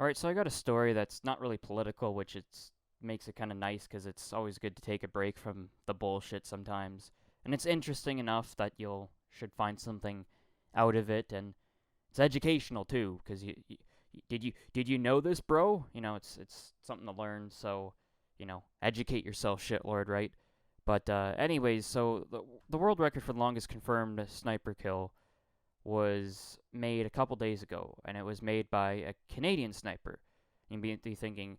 Alright, so I got a story that's not really political, which makes it kind of nice because it's always good to take a break from the bullshit sometimes. And it's interesting enough that you'll should find something out of it, and it's educational too, because did you know this, bro? It's something to learn. So, educate yourself, shitlord, right? But anyways, so the world record for the longest confirmed sniper kill was made a couple days ago, and it was made by a Canadian sniper. You'd be thinking,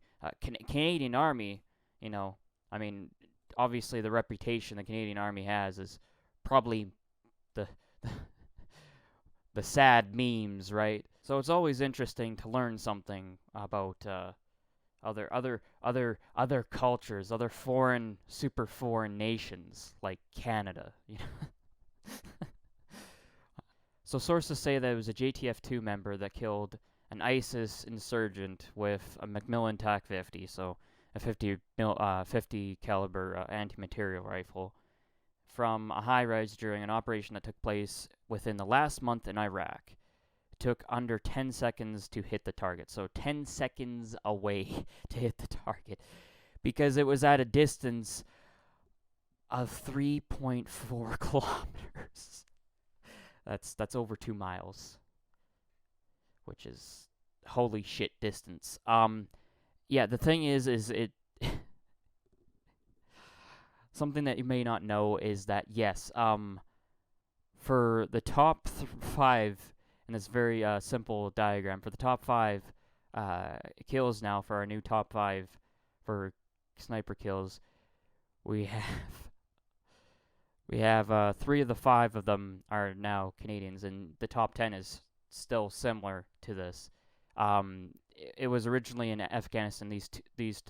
Canadian Army, you know, I mean, obviously the reputation the Canadian Army has is probably the the sad memes, right? So it's always interesting to learn something about other cultures, other super foreign nations like Canada. So sources say that it was a JTF-2 member that killed an ISIS insurgent with a Macmillan TAC-50, so a 50 caliber anti-material rifle, from a high-rise during an operation that took place within the last month in Iraq. It took under 10 seconds to hit the target, so 10 seconds away to hit the target, because it was at a distance of 3.4 kilometers. That's over 2 miles, which is holy shit distance. Yeah, the thing is it something that you may not know is that yes, for the top 5 in this very simple diagram, for the top 5 kills now, for our new top 5 for sniper kills, we have 3 of the 5 of them are now Canadians, and the top 10 is still similar to this. It was originally in Afghanistan. These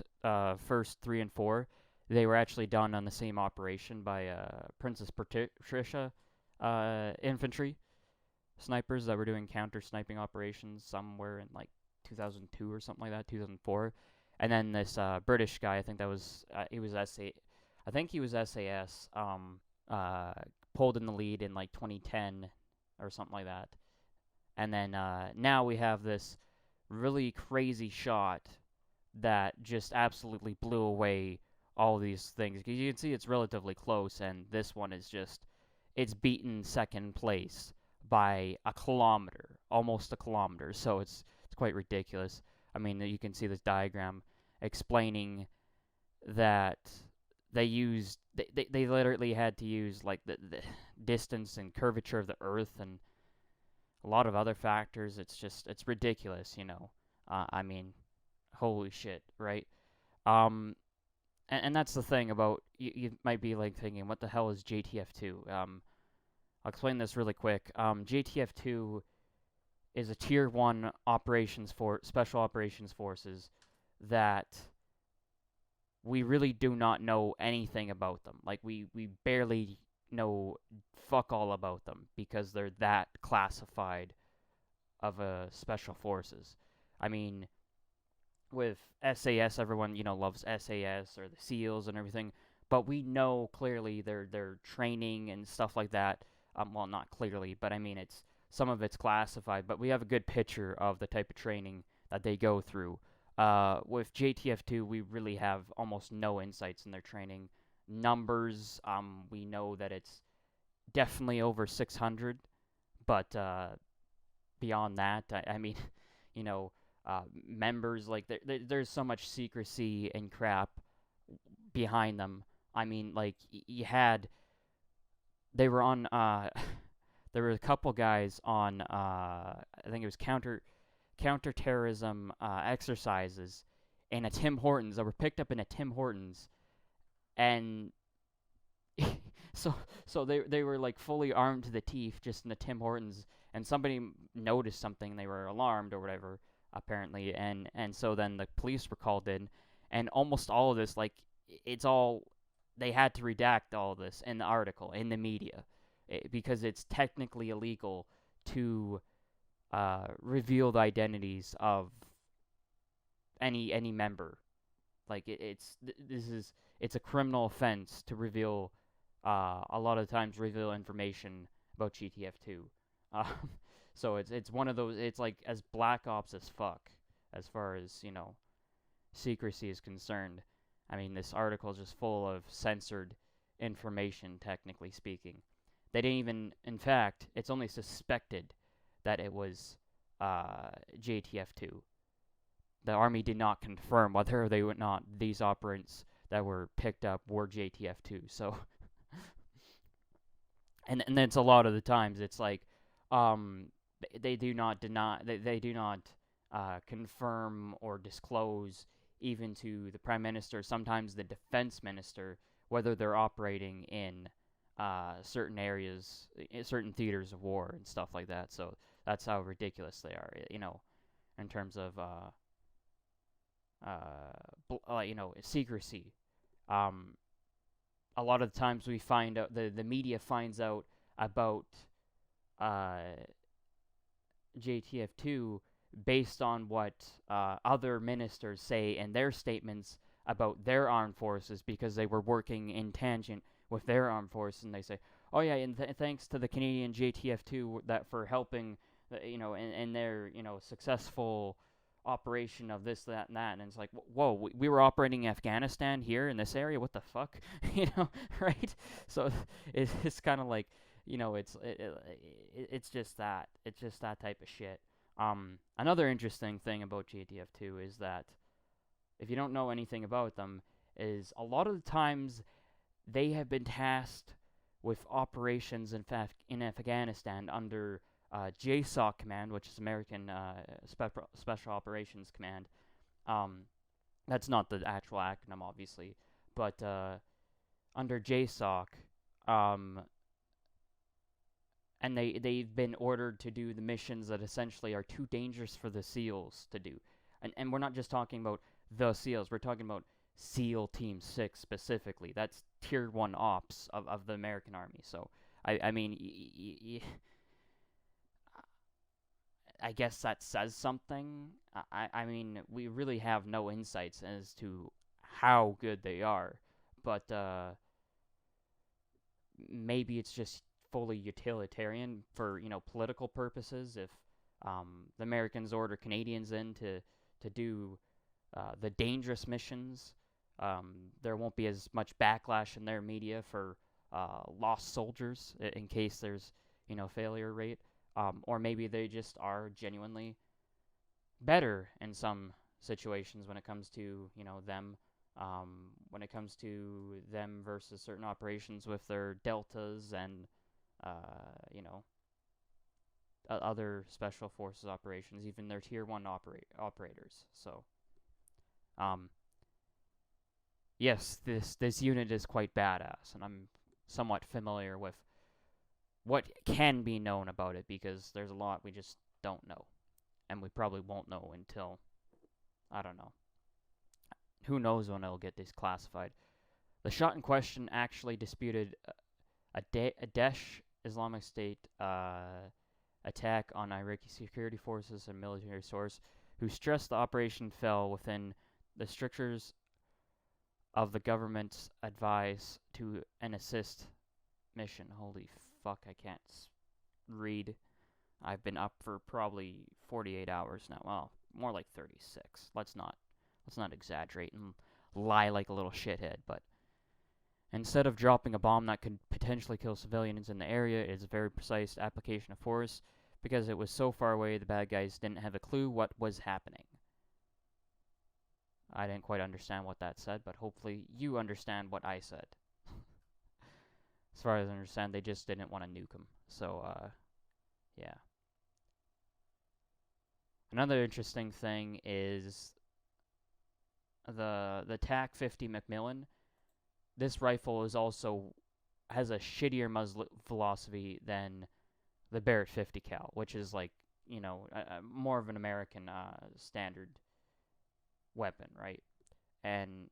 first 3 and 4, they were actually done on the same operation by Princess Patricia infantry snipers that were doing counter sniping operations somewhere in like 2002 or something like that, 2004. And then this British guy, I think that was he was I think he was SAS. Pulled in the lead in like 2010 or something like that. And then now we have this really crazy shot that just absolutely blew away all these things. Because you can see it's relatively close, and this one is it's beaten second place by a kilometer, almost a kilometer. So it's quite ridiculous. I mean, you can see this diagram explaining that they literally had to use like the distance and curvature of the Earth and a lot of other factors. It's ridiculous, I mean, holy shit, right? And that's the thing about you might be like thinking, what the hell is JTF-2? I'll explain this really quick. JTF-2 is a tier 1 special operations forces that we really do not know anything about them. Like, we barely know fuck all about them because they're that classified of special forces. I mean, with SAS, everyone, loves SAS or the SEALs and everything, but we know clearly their training and stuff like that. Well, not clearly, but I mean, some of it's classified, but we have a good picture of the type of training that they go through. With JTF-2, we really have almost no insights in their training. Numbers, we know that it's definitely over 600, but beyond that, I mean, members, like, there's so much secrecy and crap behind them. I mean, like, they were on, there were a couple guys on, I think it was counterterrorism exercises in a Tim Hortons that were picked up in a Tim Hortons, and so they were like fully armed to the teeth just in the Tim Hortons, and somebody noticed something, they were alarmed or whatever apparently, and so then the police were called in, and almost all of this, like, they had to redact all of this in the article in the media, because it's technically illegal to reveal the identities of any member. Like, it's a criminal offense to reveal a lot of times reveal information about GTF2. So it's one of those, it's like as Black Ops as fuck. as far as, secrecy is concerned. I mean, this article is just full of censored information, technically speaking. They didn't even, in fact, it's only suspected that it was JTF2. The Army did not confirm whether they were not these operants that were picked up were JTF2. So, and it's a lot of the times it's like, um, they do not deny, they do not confirm or disclose even to the prime minister, sometimes the defense minister, whether they're operating in certain areas, certain theaters of war and stuff like that. So that's how ridiculous they are, in terms of secrecy. Um, a lot of the times we find out, the media finds out about uh, JTF2 based on what other ministers say in their statements about their armed forces, because they were working in tangent with their armed forces, and they say, oh yeah, and thanks to the Canadian JTF2 that for helping, in their, successful operation of this, that, and that. And it's like, whoa, we were operating in Afghanistan here in this area, what the fuck? Right? So it's kind of like, it's just that. It's just that type of shit. Another interesting thing about JTF2 is that, if you don't know anything about them, is a lot of the times they have been tasked with operations in Afghanistan under JSOC Command, which is American Special Operations Command. That's not the actual acronym, obviously, but under JSOC, and they've been ordered to do the missions that essentially are too dangerous for the SEALs to do. And we're not just talking about the SEALs, we're talking about SEAL Team 6 specifically. That's Tier 1 Ops of the American Army. So, I mean, I guess that says something. I mean, we really have no insights as to how good they are. But maybe it's just fully utilitarian for, political purposes. If the Americans order Canadians in to do the dangerous missions, there won't be as much backlash in their media for lost soldiers in case there's, failure rate. Or maybe they just are genuinely better in some situations when it comes to, them. When it comes to them versus certain operations with their deltas and, other special forces operations, even their tier 1 operators. So, yes, this unit is quite badass, and I'm somewhat familiar with what can be known about it, because there's a lot we just don't know, and we probably won't know until, I don't know, who knows when it'll get declassified. The shot in question actually disputed a Daesh Islamic State attack on Iraqi security forces and military source, who stressed the operation fell within the strictures of the government's advice to an assist mission. Holy fuck, I can't read. I've been up for probably 48 hours now. Well, more like 36. Let's not exaggerate and lie like a little shithead, but instead of dropping a bomb that could potentially kill civilians in the area, it is a very precise application of force, because it was so far away the bad guys didn't have a clue what was happening. I didn't quite understand what that said, but hopefully you understand what I said. As far as I understand, they just didn't want to nuke them. So, yeah. Another interesting thing is the TAC 50 Macmillan. This rifle has a shittier muzzle velocity than the Barrett 50 cal, which is like, more of an American standard weapon, right? And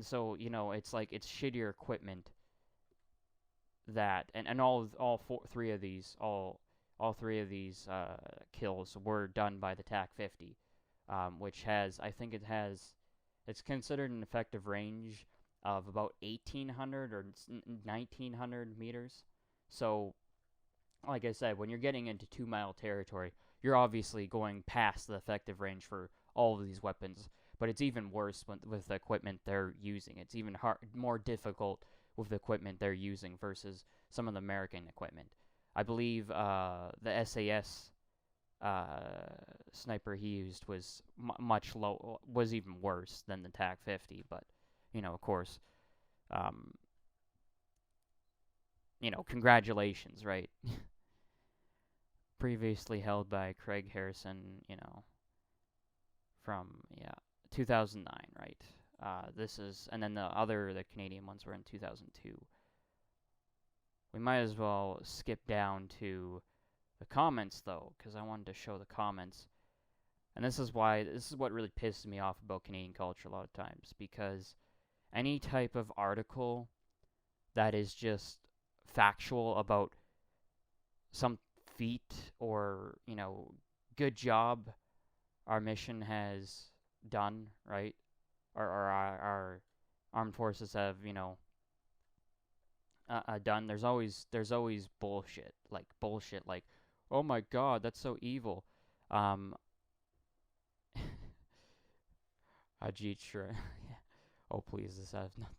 so, it's like it's shittier equipment that, and all three of these kills were done by the TAC 50, which has, I think it's considered an effective range of about 1,800 or 1,900 meters. So, like I said, when you're getting into 2-mile territory, you're obviously going past the effective range for all of these weapons, but it's even worse with the equipment they're using. It's even more difficult with the equipment they're using versus some of the American equipment. I believe the SAS sniper he used was much low, was even worse than the TAC-50. But of course, um, congratulations, right? Previously held by Craig Harrison, from 2009, right? This is, and then the Canadian ones were in 2002. We might as well skip down to the comments though, because I wanted to show the comments. And this is what really pisses me off about Canadian culture a lot of times, because any type of article that is just factual about some feat or, good job our mission has done, right? Or our armed forces have, done. There's always bullshit, like, oh my god, that's so evil. Ajit Sharan. Oh please, this has nothing.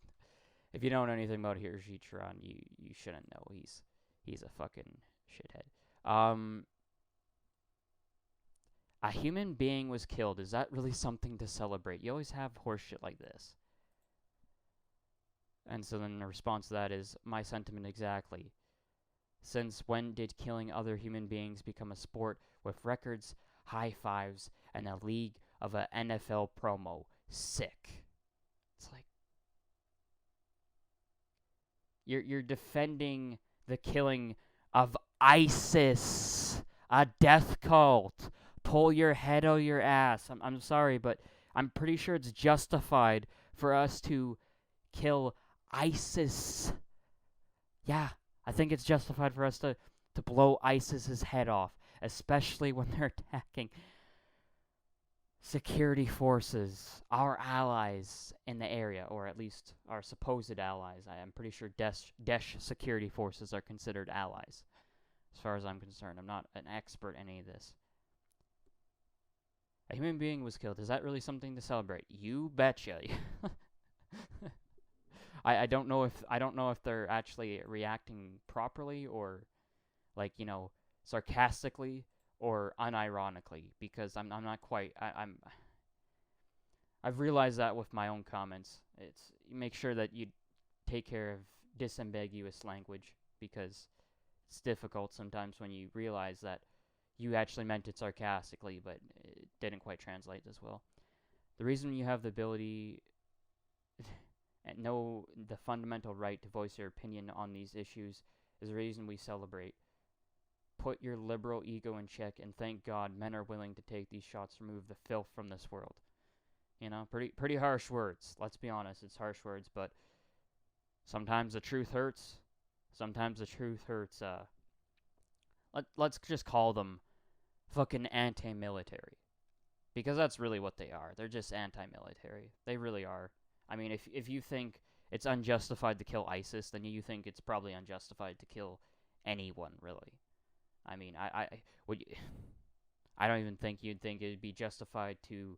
If you don't know anything about Ajit Sharan, you shouldn't know. He's a fucking shithead. A human being was killed. Is that really something to celebrate? You always have horseshit like this. And so then the response to that is, my sentiment exactly. Since when did killing other human beings become a sport with records, high fives, and a league of a NFL promo? Sick. It's like, you're defending the killing of ISIS, a death cult. Pull your head out of your ass. I'm sorry, but I'm pretty sure it's justified for us to kill ISIS. Yeah, I think it's justified for us to blow ISIS's head off, especially when they're attacking security forces, our allies in the area, or at least our supposed allies. I am pretty sure Daesh security forces are considered allies, as far as I'm concerned. I'm not an expert in any of this. A human being was killed. Is that really something to celebrate? You betcha. I don't know if they're actually reacting properly, or like, sarcastically or unironically, because I'm not quite. I've realized that with my own comments. It's, you make sure that you take care of disambiguous language, because it's difficult sometimes when you realize that you actually meant it sarcastically, but it didn't quite translate as well. The reason you have the ability and know the fundamental right to voice your opinion on these issues is the reason we celebrate. Put your liberal ego in check, and thank God men are willing to take these shots to remove the filth from this world. Pretty harsh words. Let's be honest, it's harsh words, but sometimes the truth hurts. Sometimes the truth hurts. Let's just call them fucking anti-military, because that's really what they are. They're just anti-military. They really are. I mean, if you think it's unjustified to kill ISIS, then you think it's probably unjustified to kill anyone, really. I mean, I don't even think you'd think it'd be justified to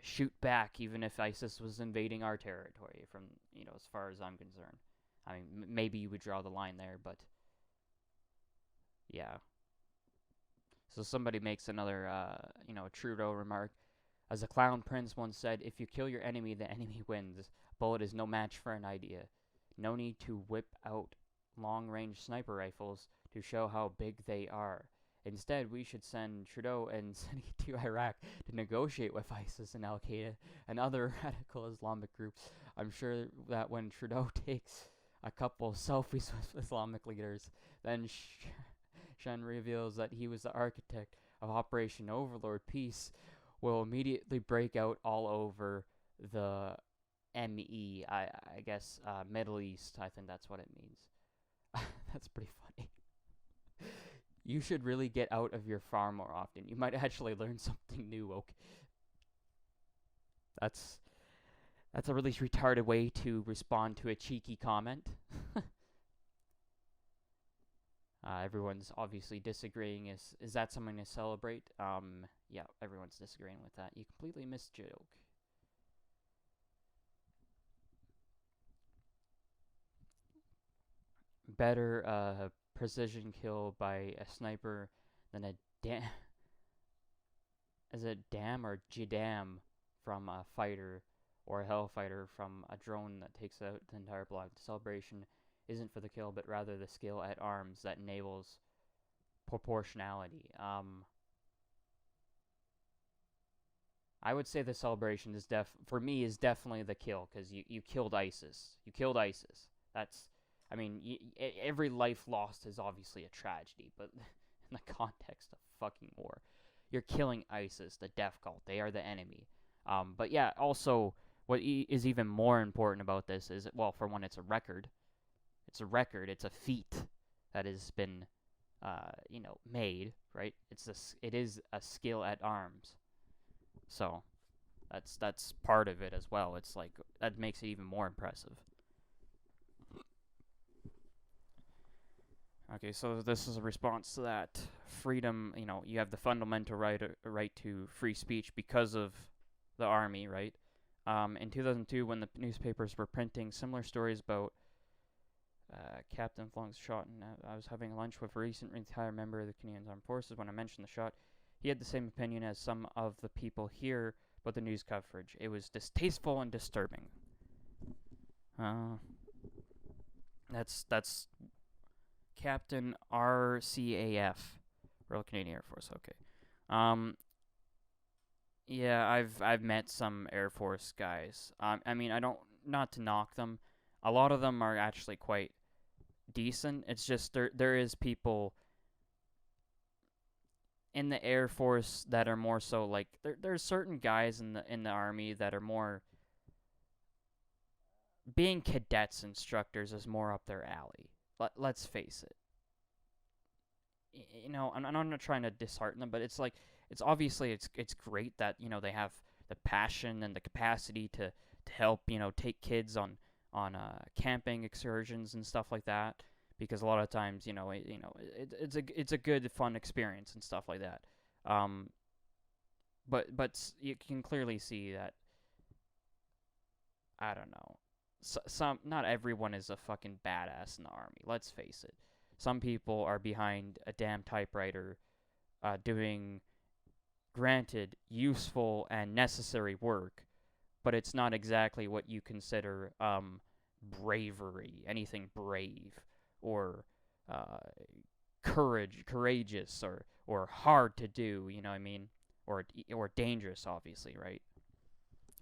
shoot back, even if ISIS was invading our territory. From as far as I'm concerned, I mean, maybe you would draw the line there, but yeah. So somebody makes another, Trudeau remark. As a clown prince once said, if you kill your enemy, the enemy wins. A bullet is no match for an idea. No need to whip out long-range sniper rifles to show how big they are. Instead, we should send Trudeau and Sani to Iraq to negotiate with ISIS and Al-Qaeda and other radical Islamic groups. I'm sure that when Trudeau takes a couple selfies with Islamic leaders, then Shen reveals that he was the architect of Operation Overlord, peace will immediately break out all over the ME, I guess, Middle East. I think that's what it means. That's pretty funny. You should really get out of your farm more often. You might actually learn something new, okay? That's a really retarded way to respond to a cheeky comment. Everyone's obviously disagreeing. Is that something to celebrate? Yeah, everyone's disagreeing with that. You completely missed joke. Better precision kill by a sniper than a dam as a dam or jidam from a fighter or a hellfighter from a drone that takes out the entire block. The celebration isn't for the kill, but rather the skill at arms that enables proportionality. I would say the celebration is for me is definitely the kill because you killed ISIS. You killed ISIS. That's, I mean, every life lost is obviously a tragedy, but in the context of fucking war, you're killing ISIS, the death cult. They are the enemy. But yeah, also what is even more important about this is, well, for one, it's a record. It's a record. It's a feat that has been, made. Right. It is a skill at arms. So that's part of it as well. It's like that makes it even more impressive. Okay, so this is a response to that freedom. You have the fundamental right to free speech because of the army, right? In 2002, when the newspapers were printing similar stories about Captain Flunk's shot, and I was having lunch with a recent retired member of the Canadian Armed Forces. When I mentioned the shot, he had the same opinion as some of the people here about the news coverage. It was distasteful and disturbing. That's Captain RCAF, Royal Canadian Air Force. Okay. Yeah, I've met some Air Force guys. I mean, I don't, not to knock them. A lot of them are actually quite decent. It's just there is people in the Air Force that are more so like there's certain guys in the Army that are more, being cadets instructors is more up their alley. Let's face it. I'm not trying to dishearten them, but it's like it's great that they have the passion and the capacity to help take kids on camping excursions and stuff like that, because a lot of times it's a good fun experience and stuff like that. But you can clearly see that, I don't know, some not everyone is a fucking badass in the Army. Let's face it. Some people are behind a damn typewriter, doing, granted, useful and necessary work, but it's not exactly what you consider bravery, anything brave or uh, courageous or hard to do. You know what I mean? Or dangerous, obviously, right?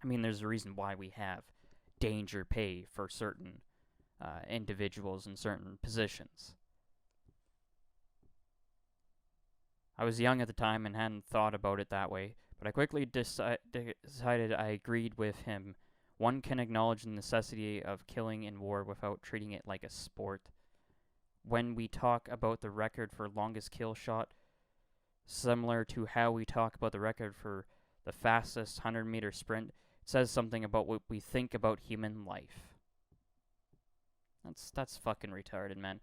I mean, there's a reason why we have danger pay for certain individuals in certain positions. I was young at the time and hadn't thought about it that way, but I quickly decided I agreed with him. One can acknowledge the necessity of killing in war without treating it like a sport. When we talk about the record for longest kill shot, similar to how we talk about the record for the fastest 100-meter sprint, it says something about what we think about human life. That's fucking retarded, man.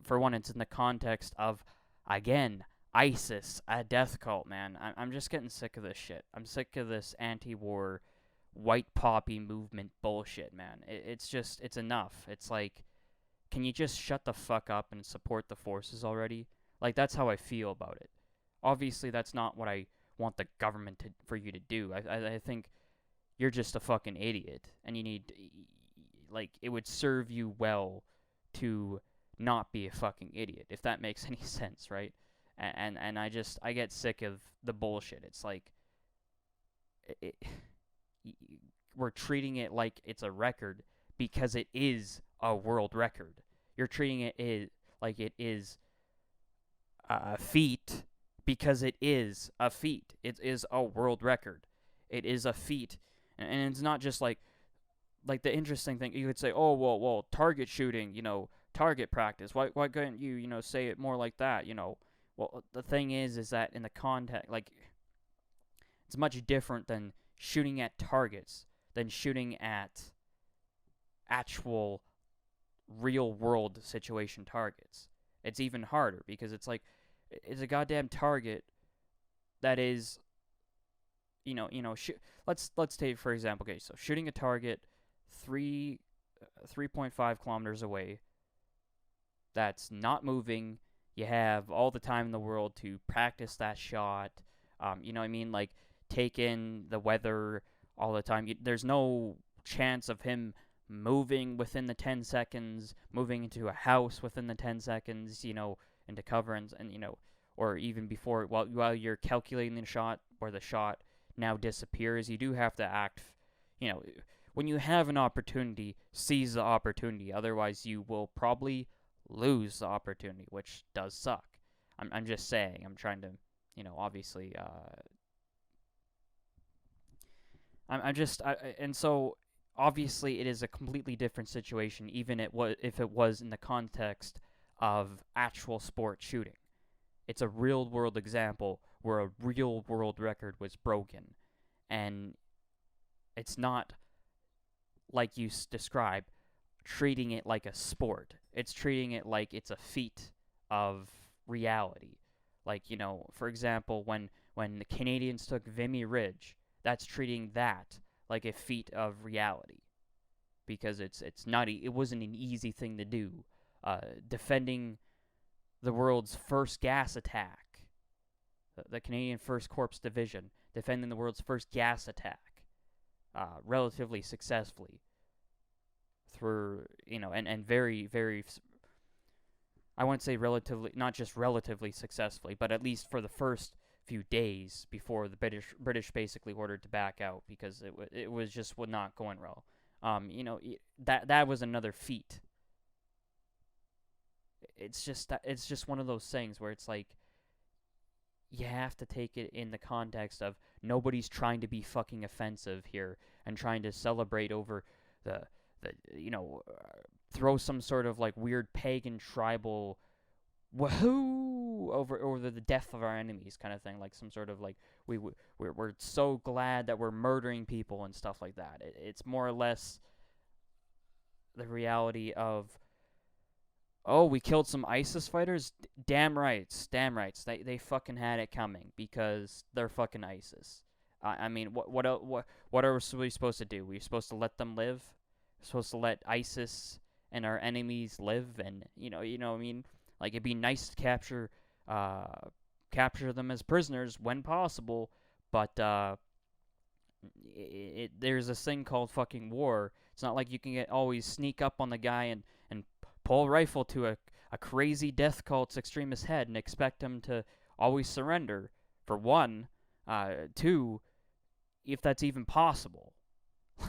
For one, it's in the context of, again, ISIS, a death cult, man. I'm just getting sick of this shit. I'm sick of this anti-war, white poppy movement bullshit, man. It's enough. It's like, can you just shut the fuck up and support the forces already? Like, that's how I feel about it. Obviously, that's not what I want the government for you to do. I think you're just a fucking idiot, and you need, like, it would serve you well to not be a fucking idiot, if that makes any sense, right? And I get sick of the bullshit. It's like, we're treating it like it's a record because it is a world record. You're treating it like it is a feat because it is a feat. It is a world record. It is a feat, and it's not just like the interesting thing. You could say, oh well, target shooting, target practice. Why couldn't you say it more like that? Well, the thing is that in the context, like, it's much different than shooting at targets than shooting at actual real world situation targets. It's even harder because it's like it's a goddamn target that is, let's take for example. Okay, so shooting a target 3.5 kilometers away that's not moving. You have all the time in the world to practice that shot. You know what I mean? Like, take in the weather all the time. There's no chance of him moving within the 10 seconds, moving into a house within the 10 seconds, into cover and or even before, while you're calculating the shot, where the shot now disappears. You do have to act, you know, when you have an opportunity, seize the opportunity. Otherwise, you will probably lose the opportunity, which does suck. I'm just saying. I'm trying to, obviously. And so obviously it is a completely different situation, even if it was in the context of actual sport shooting. It's a real world example where a real world record was broken, and it's not like you described, treating it like a sport. It's treating it like it's a feat of reality. Like, for example, when the Canadians took Vimy Ridge, that's treating that like a feat of reality, because it's not it wasn't an easy thing to do. Defending the world's first gas attack, the Canadian First Corps Division, defending the world's first gas attack, relatively successfully, through, and very, very, I wouldn't say relatively, not just relatively successfully, but at least for the first few days before the British basically ordered to back out, because it was just not going well. That was another feat. It's just one of those things where it's like, you have to take it in the context of nobody's trying to be fucking offensive here and trying to celebrate over the throw some sort of like weird pagan tribal woohoo over the death of our enemies kind of thing, like some sort of like we're so glad that we're murdering people and stuff like that. It's more or less the reality of, oh, we killed some ISIS fighters? Damn rights. They fucking had it coming, because they're fucking ISIS. I mean, what are we supposed to do? We're supposed to let them live? We're supposed to let ISIS and our enemies live? And, you know what I mean? Like, it'd be nice to capture them as prisoners when possible, but, there's this thing called fucking war. It's not like you can always sneak up on the guy and pull a rifle to a crazy death cult's extremist head and expect him to always surrender, for one. Two, if that's even possible.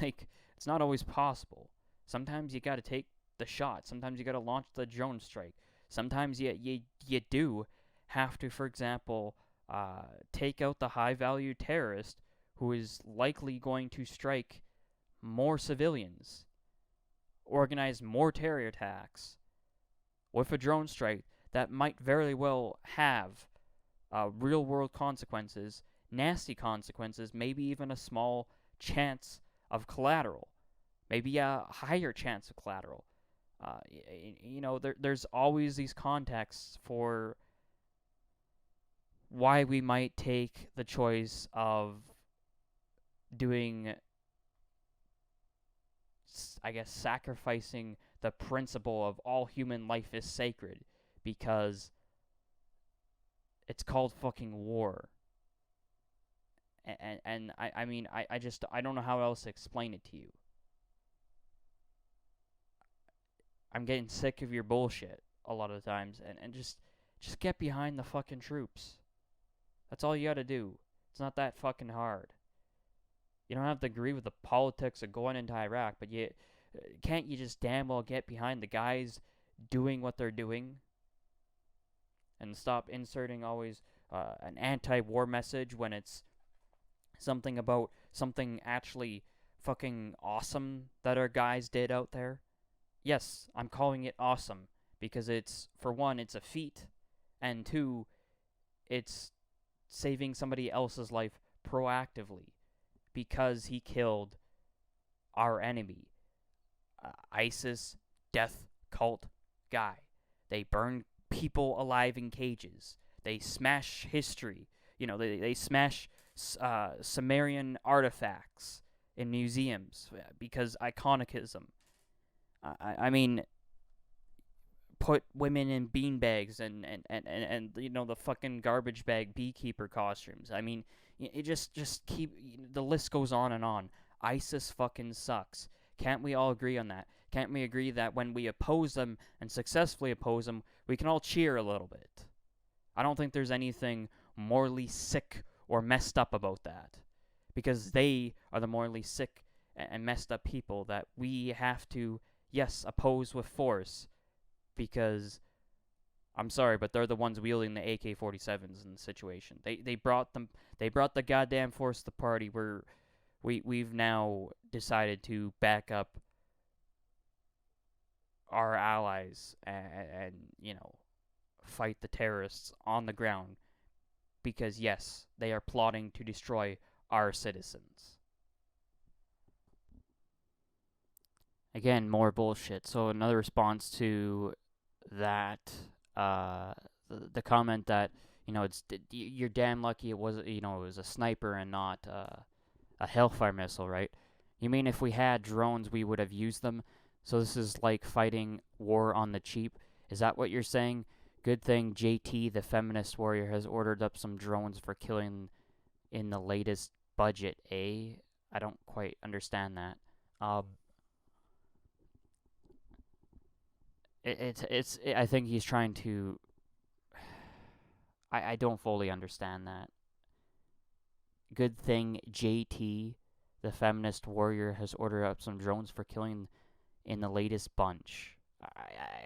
Like, it's not always possible. Sometimes you gotta take the shot. Sometimes you gotta launch the drone strike. Sometimes you do have to, for example, take out the high-value terrorist who is likely going to strike more civilians, organize more terror attacks with a drone strike that might very well have real-world consequences, nasty consequences, maybe even a small chance of collateral, maybe a higher chance of collateral. There's always these contexts for why we might take the choice of doing, I guess, sacrificing the principle of all human life is sacred, because it's called fucking war. And I mean, I don't know how else to explain it to you. I'm getting sick of your bullshit a lot of the times, and just get behind the fucking troops. That's all you gotta do. It's not that fucking hard. You don't have to agree with the politics of going into Iraq, but can't you just damn well get behind the guys doing what they're doing, and stop inserting always an anti-war message when it's something about something actually fucking awesome that our guys did out there? Yes, I'm calling it awesome because it's, for one, it's a feat, and two, it's saving somebody else's life proactively because he killed our enemy, ISIS death cult guy. They burned people alive in cages. They smash history. They smash Sumerian artifacts in museums because iconicism. I mean, put women in beanbags and the fucking garbage bag beekeeper costumes. I mean, it just keep the list goes on and on. ISIS fucking sucks. Can't we all agree on that? Can't we agree that when we oppose them and successfully oppose them, we can all cheer a little bit? I don't think there's anything morally sick or messed up about that, because they are the morally sick and messed up people that we have to, yes, oppose with force, because I'm sorry, but they're the ones wielding the AK-47s in the situation. They brought the goddamn force to the party. We've now decided to back up our allies and fight the terrorists on the ground, because yes, they are plotting to destroy our citizens. Again, more bullshit. So another response to that, the comment that you're damn lucky it was a sniper and not a Hellfire missile, right? You mean if we had drones, we would have used them? So this is like fighting war on the cheap. Is that what you're saying? Good thing JT, the feminist warrior, has ordered up some drones for killing in the latest budget, eh? I don't quite understand that. I think he's trying to. I don't fully understand that. Good thing JT, the feminist warrior, has ordered up some drones for killing in the latest bunch.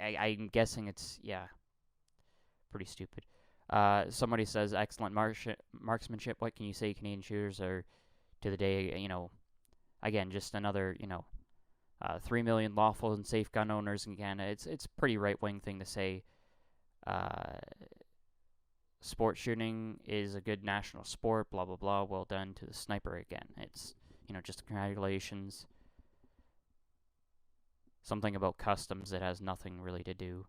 I'm guessing it's, yeah, pretty stupid. Somebody says, excellent marksmanship. What can you say? Canadian shooters are, to the day, again, just another, 3 million lawful and safe gun owners in Canada. It's a pretty right-wing thing to say. Sport shooting is a good national sport, blah, blah, blah. Well done to the sniper again. It's, just congratulations. Something about customs that has nothing really to do.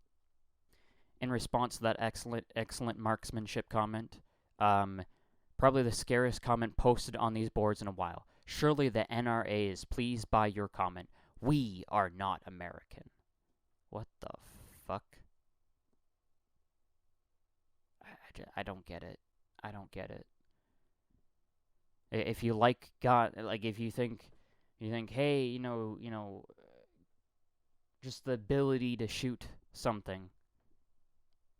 In response to that excellent marksmanship comment, probably the scariest comment posted on these boards in a while. Surely the NRA is pleased by your comment. We are not American. What the fuck? I don't get it. I don't get it. If you like God, like if you think, hey, just the ability to shoot something,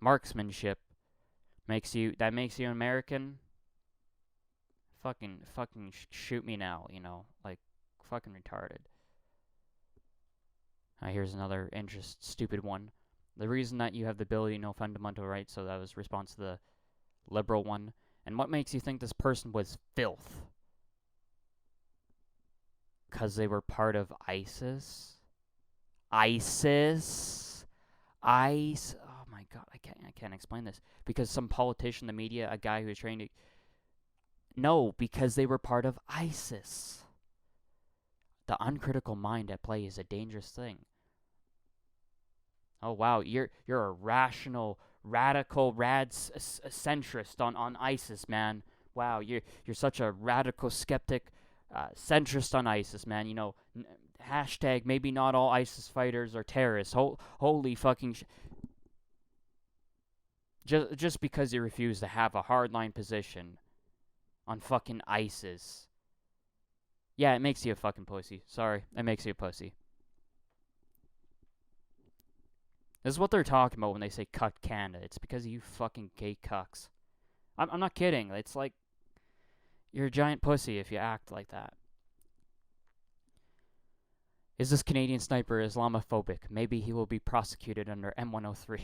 marksmanship, makes you American. Fucking shoot me now, like fucking retarded. Here's another stupid one. The reason that you have the ability, no fundamental rights, so that was response to the liberal one. And what makes you think this person was filth? Because they were part of ISIS? ISIS? Oh my god, I can't explain this. Because some politician, the media, a guy who was trying to... No, because they were part of ISIS. The uncritical mind at play is a dangerous thing. Oh wow, you're a rational, radical, centrist on ISIS, man. Wow, you're such a radical skeptic, centrist on ISIS, man. Hashtag maybe not all ISIS fighters are terrorists. Holy fucking just because you refuse to have a hardline position on fucking ISIS. Yeah, it makes you a fucking pussy. Sorry, it makes you a pussy. This is what they're talking about when they say cut Canada. It's because of you fucking gay cucks. I'm not kidding. It's like, you're a giant pussy if you act like that. Is this Canadian sniper Islamophobic? Maybe he will be prosecuted under M103.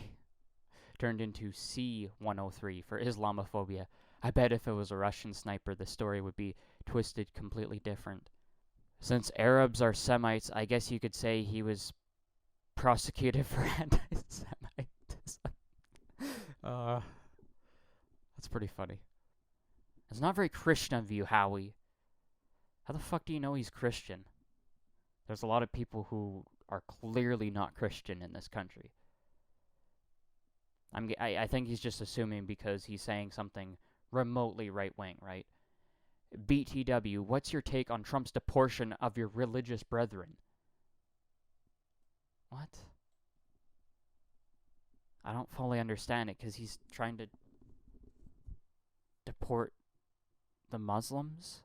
Turned into C103 for Islamophobia. I bet if it was a Russian sniper, the story would be twisted completely different. Since Arabs are Semites, I guess you could say he was prosecuted for anti-Semitism. That's pretty funny. It's not very Christian of you, Howie. How the fuck do you know he's Christian? There's a lot of people who are clearly not Christian in this country. I think he's just assuming because he's saying something remotely right wing, right? BTW, what's your take on Trump's deportation of your religious brethren? What? I don't fully understand it because he's trying to deport the Muslims,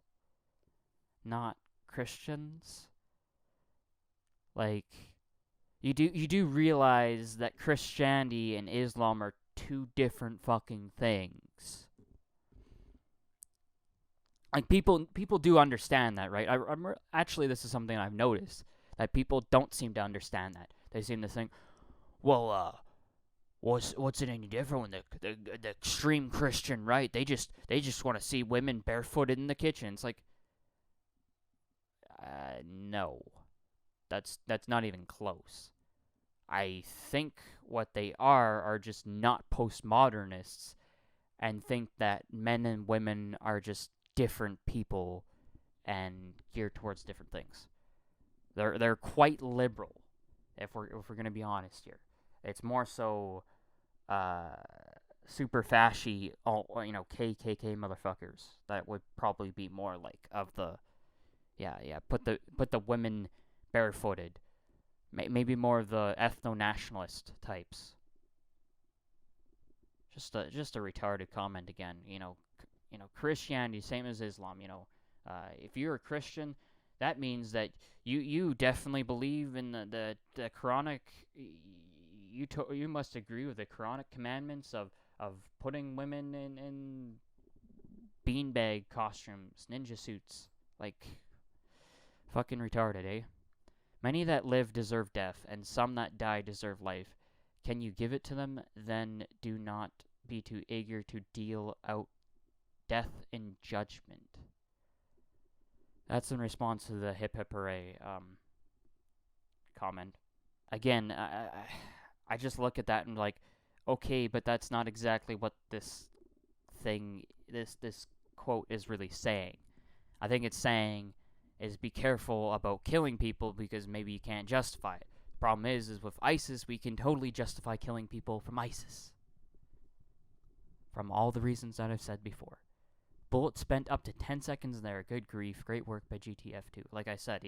not Christians. Like, you do realize that Christianity and Islam are two different fucking things. Like people do understand that, right? Actually, this is something I've noticed that people don't seem to understand that. They seem to think, well, what's it any different when the extreme Christian right? They just want to see women barefooted in the kitchen. It's like, no, that's not even close. I think what they are just not postmodernists and think that men and women are just different people and geared towards different things. They're quite liberal, if we're gonna be honest here. It's more so uh, super fashy, KKK motherfuckers that would probably be more like of the put the women barefooted. Maybe more of the ethno-nationalist types. Just a retarded comment again. Christianity same as Islam. If you're a Christian, that means that you definitely believe in the Quranic. You must agree with the Quranic commandments of putting women in beanbag costumes, ninja suits, like fucking retarded, eh? Many that live deserve death, and some that die deserve life. Can you give it to them? Then do not be too eager to deal out death in judgment. That's in response to the hip hip hooray comment. Again, I just look at that and like, okay, but that's not exactly what this quote is really saying. I think it's saying is be careful about killing people because maybe you can't justify it. The problem is with ISIS, we can totally justify killing people from ISIS. From all the reasons that I've said before. Bullet spent up to 10 seconds there. Good grief. Great work by GTF2. Like I said,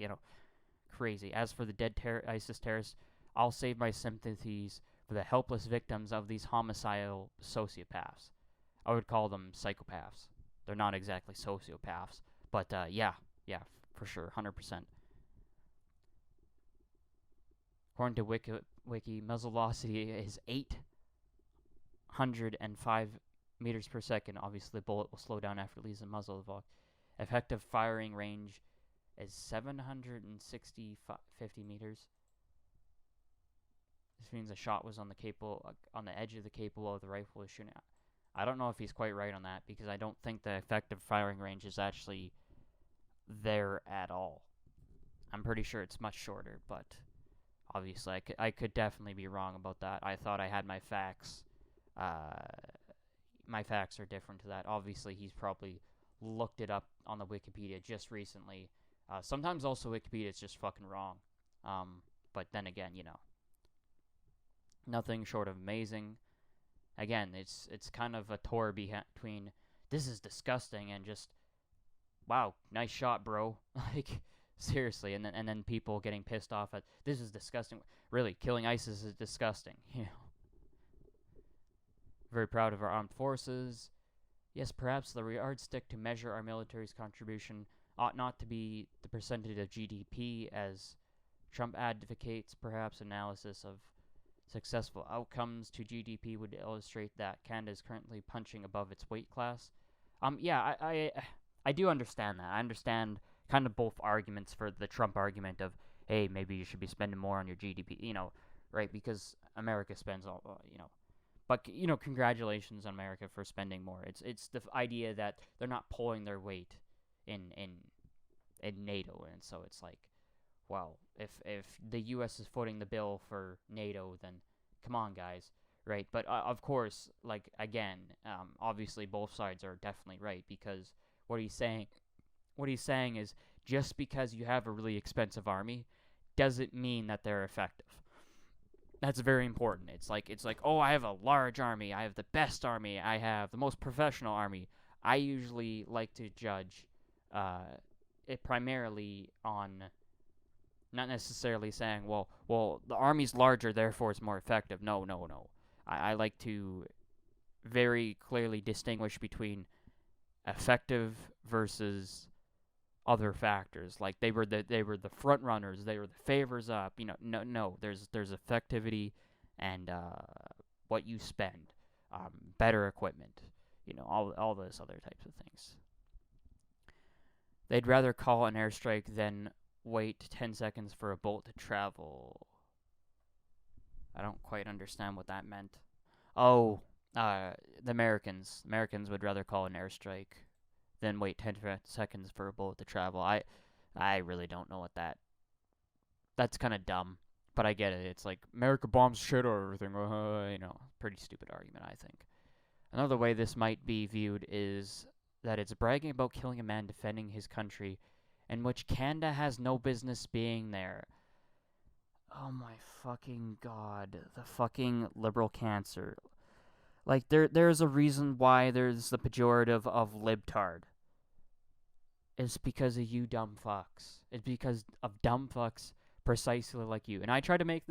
crazy. As for the dead ISIS terrorists, I'll save my sympathies for the helpless victims of these homicidal sociopaths. I would call them psychopaths. They're not exactly sociopaths. But, yeah, for sure, 100%. According to Wiki, muzzle velocity is 805 meters per second. Obviously, the bullet will slow down after it leaves the muzzle. Effective firing range is 750 meters. This means the shot was on the edge of the capable of the rifle was shooting. I don't know if he's quite right on that because I don't think the effective firing range is actually there at all. I'm pretty sure it's much shorter, but obviously I could definitely be wrong about that. I thought I had my facts. My facts are different to that. Obviously, he's probably looked it up on the Wikipedia just recently. Sometimes also Wikipedia is just fucking wrong. But then again, nothing short of amazing. Again, it's kind of a tour between this is disgusting and just wow, nice shot, bro. Like seriously, and then people getting pissed off at this is disgusting. Really, killing ISIS is disgusting. Very proud of our armed forces. Yes, perhaps the yardstick to measure our military's contribution ought not to be the percentage of GDP, as Trump advocates. Perhaps analysis of successful outcomes to GDP would illustrate that Canada is currently punching above its weight class. I do understand that. I understand kind of both arguments for the Trump argument of, hey, maybe you should be spending more on your GDP, right? Because America spends all, But, congratulations on America for spending more. It's the idea that they're not pulling their weight in NATO, and so it's like, well, if the U.S. is footing the bill for NATO, then come on, guys, right? But of course, like again, obviously both sides are definitely right because what he's saying is just because you have a really expensive army doesn't mean that they're effective. That's very important. It's like, oh, I have a large army. I have the best army. I have the most professional army. I usually like to judge uh, it primarily on not necessarily saying, well, the army's larger, therefore it's more effective. No, no, no. I like to very clearly distinguish between effective versus other factors. Like they were the front runners, they were the favors up. No. There's effectivity and what you spend, better equipment. All those other types of things. They'd rather call an airstrike than wait 10 seconds for a bolt to travel. I don't quite understand what that meant. Oh, the Americans. Americans would rather call an airstrike than wait 10 seconds for a bullet to travel. I really don't know what that's kind of dumb, but I get it. It's like America bombs shit or everything. Pretty stupid argument, I think. Another way this might be viewed is that it's bragging about killing a man defending his country, in which Canada has no business being there. Oh my fucking god, the fucking liberal cancer. Like there's a reason why there's the pejorative of libtard. It's because of you dumb fucks. It's because of dumb fucks precisely like you. And I try to make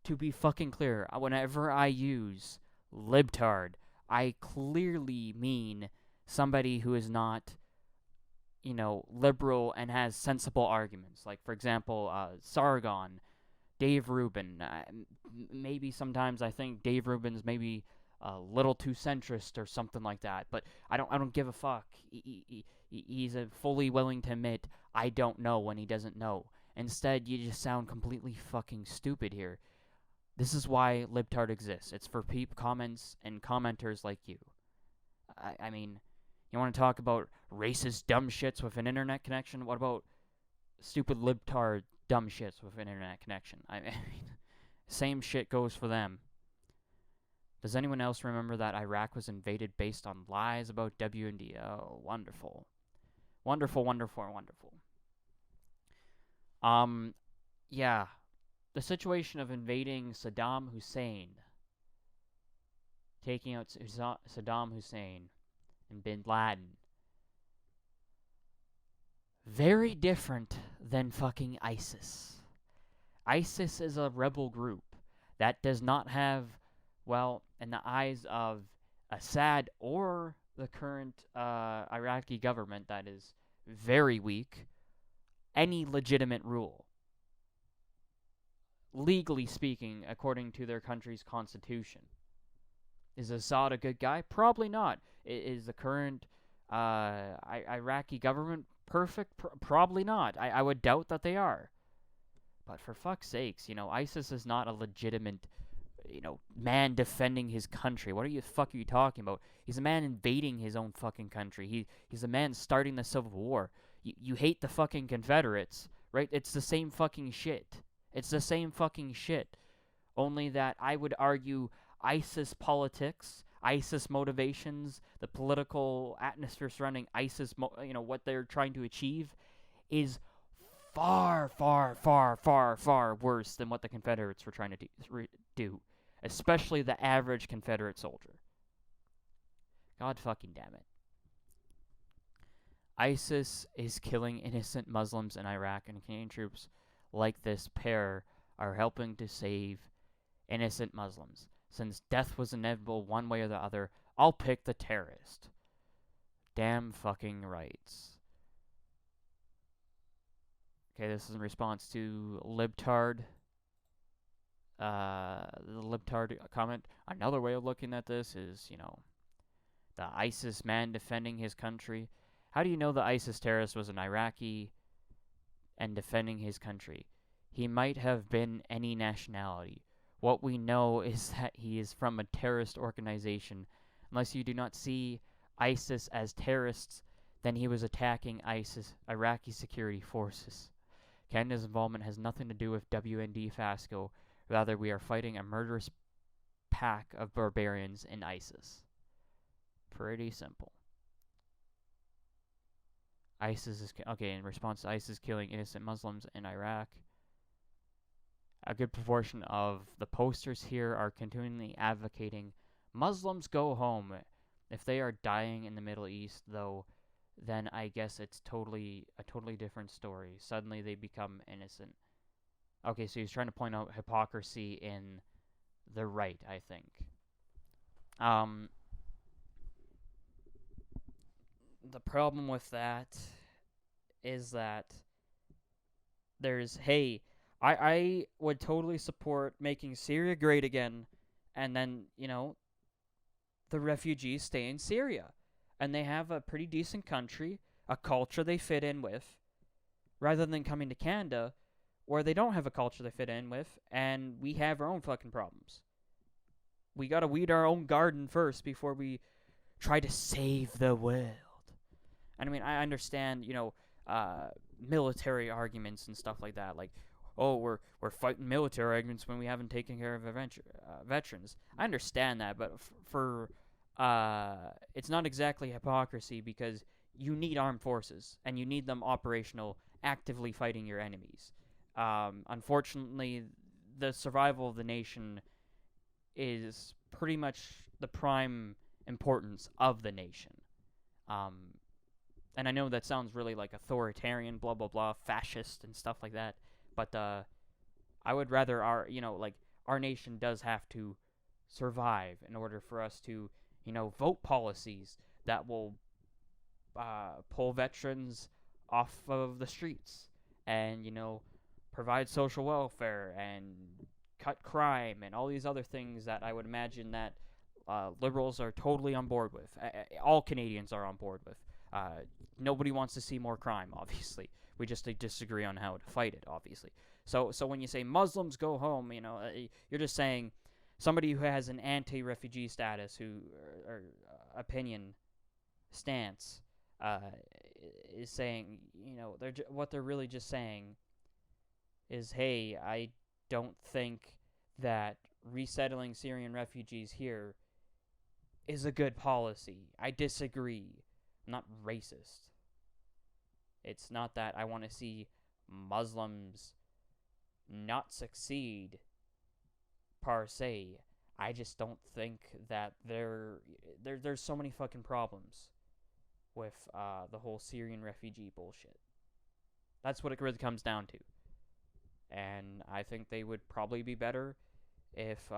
to be fucking clear, whenever I use libtard, I clearly mean somebody who is not, liberal and has sensible arguments. Like, for example, Sargon, Dave Rubin. Maybe sometimes I think Dave Rubin's maybe a little too centrist or something like that. But I don't give a fuck. He's fully willing to admit I don't know when he doesn't know. Instead, you just sound completely fucking stupid here. This is why libtard exists. It's for comments and commenters like you. I mean, you want to talk about racist dumb shits with an internet connection? What about stupid libtard dumb shits with an internet connection? I mean, same shit goes for them. Does anyone else remember that Iraq was invaded based on lies about WND? Oh, wonderful. Wonderful, wonderful, wonderful. Yeah. The situation of invading Saddam Hussein, taking out Saddam Hussein and Bin Laden, very different than fucking ISIS. ISIS is a rebel group that does not have, well, in the eyes of Assad or the current Iraqi government that is very weak, any legitimate rule. Legally speaking, according to their country's constitution. Is Assad a good guy? Probably not. Is the current Iraqi government perfect? Probably not. I would doubt that they are. But for fuck's sakes, ISIS is not a legitimate, man defending his country. What are you talking about? He's a man invading his own fucking country. He's a man starting the Civil War. You hate the fucking Confederates, right? It's the same fucking shit. It's the same fucking shit. Only that I would argue ISIS politics, ISIS motivations, the political atmosphere surrounding ISIS, what they're trying to achieve is far, far, far, far, far worse than what the Confederates were trying to do. Especially the average Confederate soldier. God fucking damn it. ISIS is killing innocent Muslims in Iraq, and Canadian troops like this pair are helping to save innocent Muslims. Since death was inevitable one way or the other, I'll pick the terrorist. Damn fucking rights. Okay, this is in response to libtard. The libtard comment. Another way of looking at this is, the ISIS man defending his country. How do you know the ISIS terrorist was an Iraqi and defending his country? He might have been any nationality. What we know is that he is from a terrorist organization. Unless you do not see ISIS as terrorists, then he was attacking Iraqi security forces. Canada's involvement has nothing to do with WND FASCO. Rather, we are fighting a murderous pack of barbarians in ISIS. Pretty simple. ISIS is... Okay, in response to ISIS killing innocent Muslims in Iraq, A good proportion of the posters here are continually advocating Muslims go home. If they are dying in the Middle East, though, then I guess it's a totally different story. Suddenly they become innocent. Okay, so he's trying to point out hypocrisy in the right, I think. Um, the problem with that is that I would totally support making Syria great again, and then, the refugees stay in Syria. And they have a pretty decent country, a culture they fit in with, rather than coming to Canada, where they don't have a culture they fit in with, and we have our own fucking problems. We gotta weed our own garden first before we try to save the world. And I mean, I understand, military arguments and stuff like that. Like, oh, we're fighting military arguments when we haven't taken care of veterans. I understand that, but it's not exactly hypocrisy because you need armed forces and you need them operational, actively fighting your enemies. Unfortunately, the survival of the nation is pretty much the prime importance of the nation. And I know that sounds really like authoritarian, blah blah blah, fascist and stuff like that. But I would rather our nation does have to survive in order for us to vote policies that will pull veterans off of the streets and provide social welfare and cut crime and all these other things that I would imagine that liberals are totally on board with. All Canadians are on board with. Nobody wants to see more crime, obviously. We just disagree on how to fight it, obviously. So when you say Muslims go home, you're just saying somebody who has an anti-refugee status, or opinion stance, is saying, what they're really just saying is, hey, I don't think that resettling Syrian refugees here is a good policy. I disagree. I'm not racist. It's not that I want to see Muslims not succeed per se. I just don't think that there's so many fucking problems with the whole Syrian refugee bullshit. That's what it really comes down to. And I think they would probably be better if,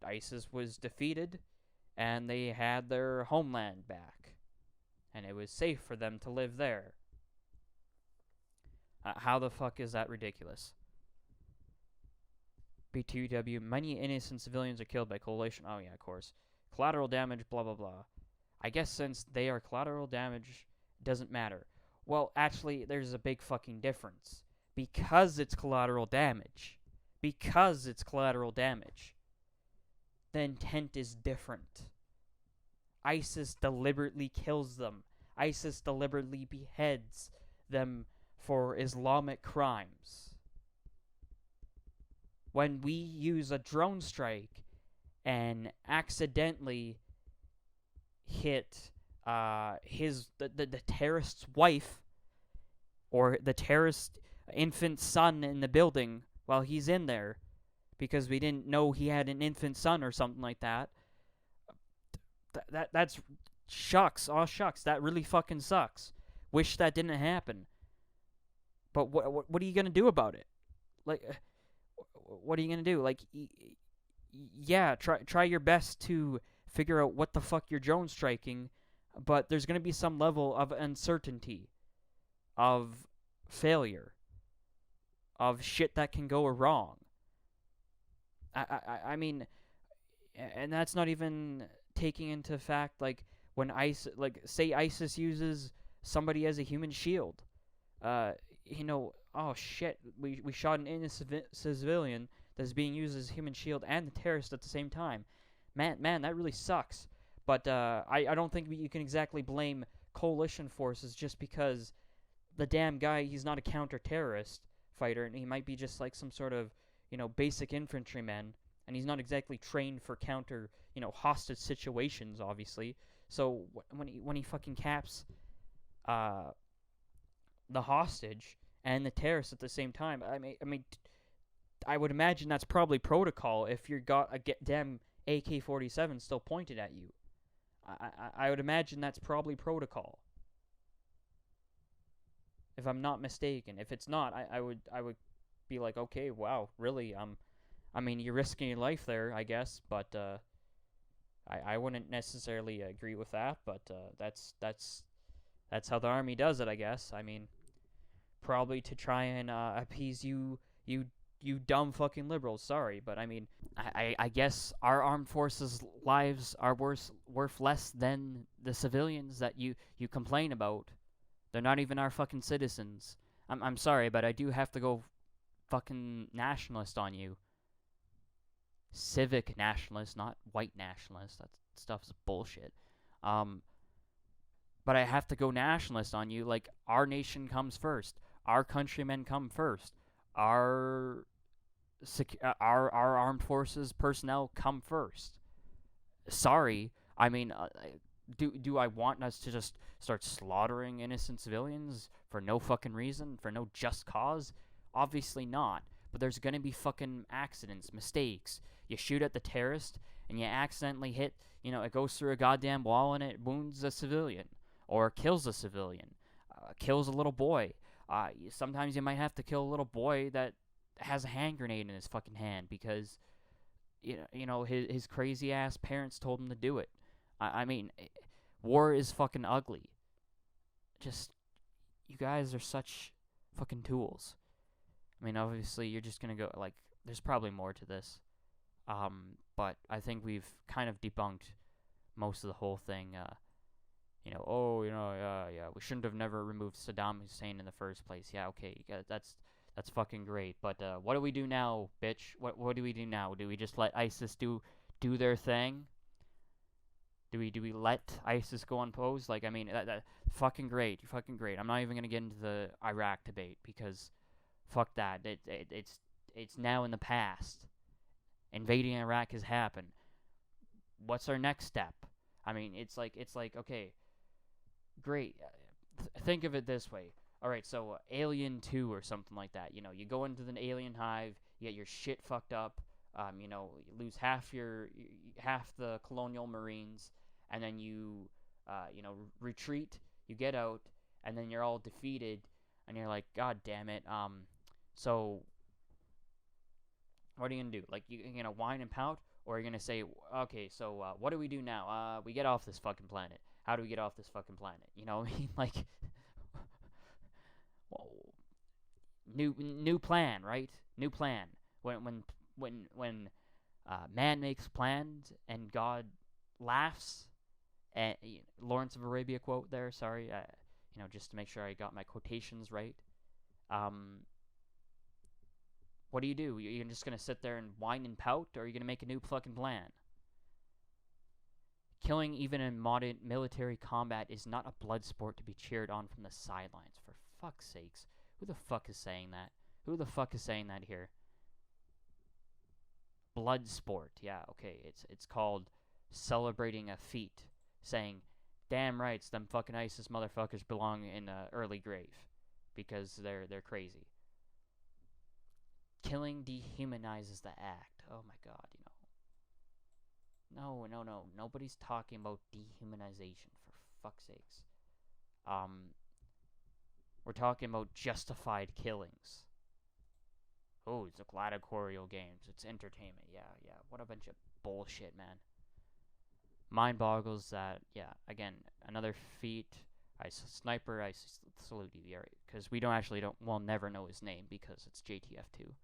ISIS was defeated and they had their homeland back. And it was safe for them to live there. How the fuck is that ridiculous? B2W, many innocent civilians are killed by coalition. Oh, yeah, of course. Collateral damage, blah, blah, blah. I guess since they are collateral damage, it doesn't matter. Well, actually, there's a big fucking difference. Because it's collateral damage. The intent is different. ISIS deliberately kills them. ISIS deliberately beheads them for Islamic crimes. When we use a drone strike and accidentally hit the terrorist's wife or the terrorist infant son in the building while he's in there because we didn't know he had an infant son or something like that, that's shucks. Oh, shucks. That really fucking sucks. Wish that didn't happen. But what are you going to do about it? Like, what are you going to do? Like, yeah, try your best to figure out what the fuck you're drone striking, but there's going to be some level of uncertainty, of failure, of shit that can go wrong. I mean, and that's not even taking into fact, like, when say ISIS uses somebody as a human shield. Oh shit, we shot an innocent civilian that's being used as a human shield and the terrorist at the same time. Man, that really sucks. But I don't think you can exactly blame coalition forces just because the damn guy, he's not a counter-terrorist fighter, and he might be just like some sort of, basic infantryman, and he's not exactly trained for counter, hostage situations, obviously. So when he fucking caps the hostage and the terrorist at the same time, I mean, I would imagine that's probably protocol if you got a damn AK-47 still pointed at you. I would imagine that's probably protocol. If I'm not mistaken. If it's not, I would be like, okay, wow, really? I mean, you're risking your life there, I guess, but I wouldn't necessarily agree with that. But that's how the army does it, I guess. I mean, probably to try and appease you dumb fucking liberals. Sorry, but I mean, I guess our armed forces' lives are worth less than the civilians that you complain about. They're not even our fucking citizens. I'm sorry, but I do have to go fucking nationalist on you. Civic nationalist, not white nationalist. That stuff's bullshit. Um, but I have to go nationalist on you. Like, our nation comes first. Our countrymen come first. Our our armed forces personnel come first. Sorry, I mean, do I want us to just start slaughtering innocent civilians for no fucking reason, for no just cause? Obviously not. But there's gonna be fucking accidents, mistakes. You shoot at the terrorist and you accidentally hit, it goes through a goddamn wall and it wounds a civilian or kills a civilian, kills a little boy. Sometimes you might have to kill a little boy that has a hand grenade in his fucking hand because his crazy ass parents told him to do it. I mean, war is fucking ugly. Just, you guys are such fucking tools. I mean, obviously, you're just gonna go, like, there's probably more to this. But I think we've kind of debunked most of the whole thing. Yeah, we shouldn't have never removed Saddam Hussein in the first place. Yeah, okay, that's fucking great. But what do we do now, bitch? What do we do now? Do we just let ISIS do their thing? Do we let ISIS go unposed? Like, I mean, that fucking great. You're fucking great. I'm not even gonna get into the Iraq debate because fuck that. It's now in the past. Invading Iraq has happened. What's our next step? I mean, it's like okay, great. Think of it this way. All right, so Alien 2 or something like that. You go into the alien hive, you get your shit fucked up. You lose half the colonial marines, and then you retreat. You get out, and then you're all defeated, and you're like, God damn it. So what are you gonna do? Like, you gonna whine and pout, or are you gonna say, okay, so what do we do now? We get off this fucking planet. How do we get off this fucking planet? You know what I mean? Like, well, new plan, right? New plan. When man makes plans and God laughs. And Lawrence of Arabia quote there. Sorry, just to make sure I got my quotations right. What do? You're just gonna sit there and whine and pout, or are you gonna make a new fucking plan? Killing even in modern military combat is not a blood sport to be cheered on from the sidelines. For fuck's sakes, who the fuck is saying that? Who the fuck is saying that here? Blood sport, yeah, okay. It's called celebrating a feat, saying, "Damn rights, them fucking ISIS motherfuckers belong in an early grave because they're crazy." Killing dehumanizes the act. Oh my god, No, nobody's talking about dehumanization, for fuck's sakes. We're talking about justified killings. Oh, it's a gladiatorial games. It's entertainment. Yeah. What a bunch of bullshit, man. Mind boggles that, yeah, again, another feat. Sniper, I salute you, because we'll never know his name because it's JTF2.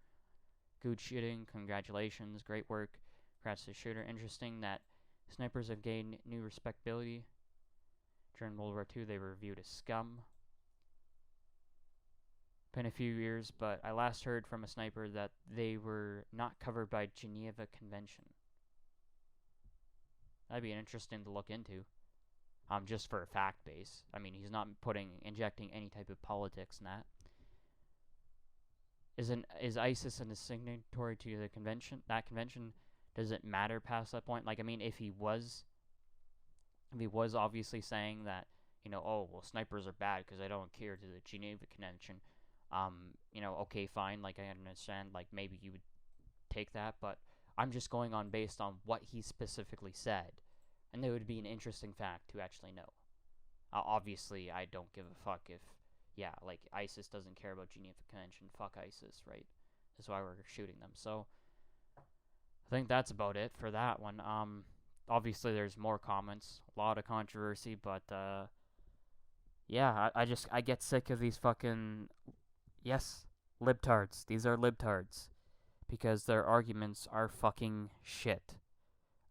Good shooting, congratulations, great work. Congrats to the shooter. Interesting that snipers have gained new respectability. During World War II, they were viewed as scum. Been a few years, but I last heard from a sniper that they were not covered by Geneva Convention. That'd be interesting to look into. Just for a fact base. I mean, he's not injecting any type of politics in that. Is ISIS a signatory to the convention? That convention, does it matter past that point? Like, I mean, if he was obviously saying that, oh well, snipers are bad because they don't adhere to the Geneva Convention. Okay, fine. Like, I understand. Like, maybe you would take that, but I'm just going on based on what he specifically said, and it would be an interesting fact to actually know. Obviously, I don't give a fuck if, yeah, like ISIS doesn't care about Geneva Convention. Fuck ISIS, right? That's why we're shooting them. So I think that's about it for that one. Obviously there's more comments, a lot of controversy, but yeah, I get sick of these fucking, yes, libtards. These are libtards because their arguments are fucking shit.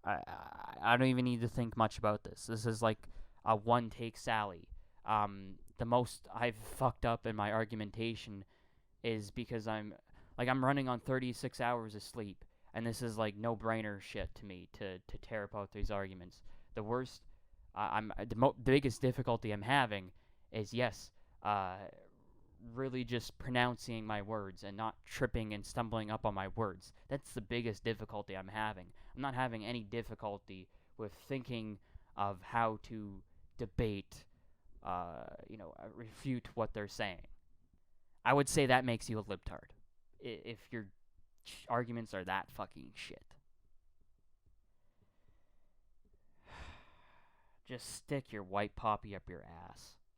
I don't even need to think much about this. This is like a one take Sally. The most I've fucked up in my argumentation is because I'm running on 36 hours of sleep, and this is like no brainer shit to me to tear apart these arguments. The worst, the biggest difficulty I'm having is uh, really just pronouncing my words and not tripping and stumbling up on my words. That's the biggest difficulty I'm having. I'm not having any difficulty with thinking of how to debate, refute what they're saying. I would say that makes you a libtard if your arguments are that fucking shit. Just stick your white poppy up your ass.